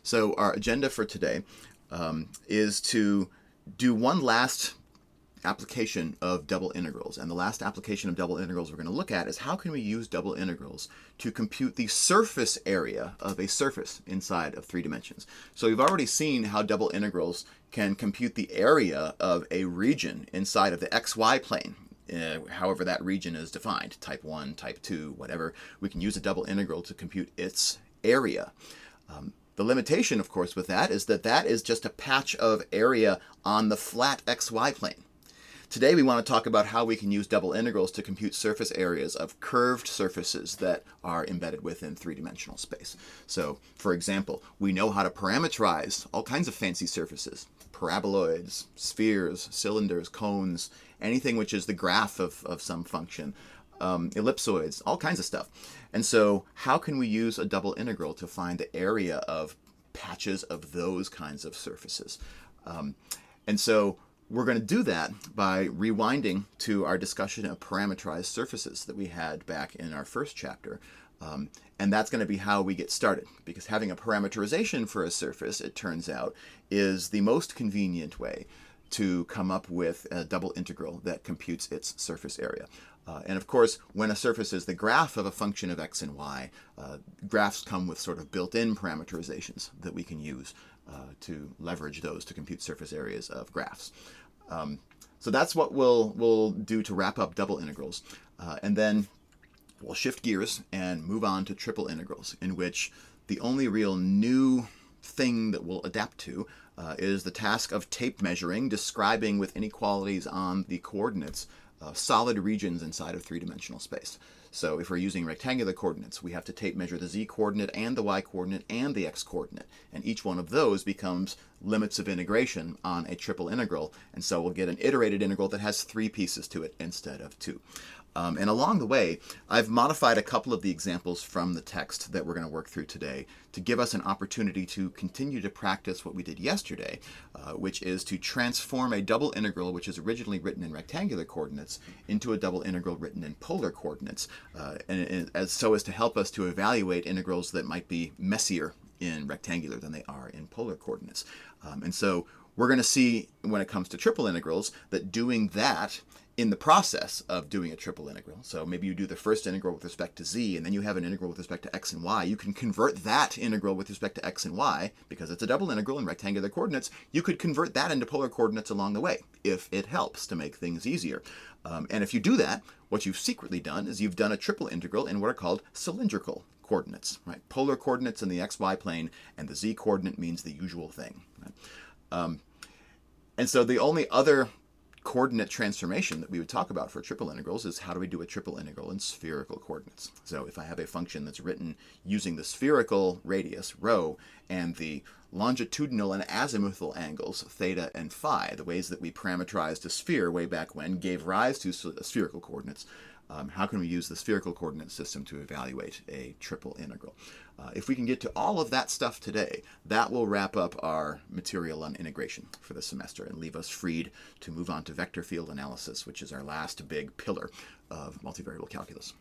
So our agenda for today is to do one last application of double integrals. And the last application of double integrals we're going to look at is how can we use double integrals to compute the surface area of a surface inside of 3 dimensions. So we've already seen how double integrals can compute the area of a region inside of the xy plane. However that region is defined, type 1, type 2, whatever, we can use a double integral to compute its area. The limitation, of course, with that is just a patch of area on the flat xy plane. Today we want to talk about how we can use double integrals to compute surface areas of curved surfaces that are embedded within 3-dimensional space. So, for example, we know how to parameterize all kinds of fancy surfaces. Paraboloids, spheres, cylinders, cones, anything which is the graph of some function. Ellipsoids, all kinds of stuff. And so how can we use a double integral to find the area of patches of those kinds of surfaces? And so we're going to do that by rewinding to our discussion of parameterized surfaces that we had back in our first chapter. And that's going to be how we get started, because having a parameterization for a surface, it turns out, is the most convenient way to come up with a double integral that computes its surface area. And of course, when a surface is the graph of a function of x and y, graphs come with sort of built-in parameterizations that we can use to leverage those to compute surface areas of graphs. So that's what we'll do to wrap up double integrals. And then we'll shift gears and move on to triple integrals, in which the only real new thing that we'll adapt to is the task of tape measuring, describing with inequalities on the coordinates solid regions inside of 3-dimensional space. So if we're using rectangular coordinates, we have to tape measure the z-coordinate and the y-coordinate and the x-coordinate. And each one of those becomes limits of integration on a triple integral. And so we'll get an iterated integral that has 3 pieces to it instead of 2. And along the way, I've modified a couple of the examples from the text that we're going to work through today to give us an opportunity to continue to practice what we did yesterday, which is to transform a double integral, which is originally written in rectangular coordinates, into a double integral written in polar coordinates, so as to help us to evaluate integrals that might be messier in rectangular than they are in polar coordinates. And so we're going to see, when it comes to triple integrals, that doing that in the process of doing a triple integral, so maybe you do the first integral with respect to z, and then you have an integral with respect to x and y, you can convert that integral with respect to x and y, because it's a double integral in rectangular coordinates, you could convert that into polar coordinates along the way, if it helps to make things easier. And if you do that, what you've secretly done is you've done a triple integral in what are called cylindrical coordinates, right? Polar coordinates in the xy plane, and the z coordinate means the usual thing. Right? And so the only other coordinate transformation that we would talk about for triple integrals is how do we do a triple integral in spherical coordinates. So if I have a function that's written using the spherical radius, rho, and the longitudinal and azimuthal angles, theta and phi, the ways that we parameterized a sphere way back when gave rise to spherical coordinates, how can we use the spherical coordinate system to evaluate a triple integral? If we can get to all of that stuff today, that will wrap up our material on integration for the semester and leave us freed to move on to vector field analysis, which is our last big pillar of multivariable calculus.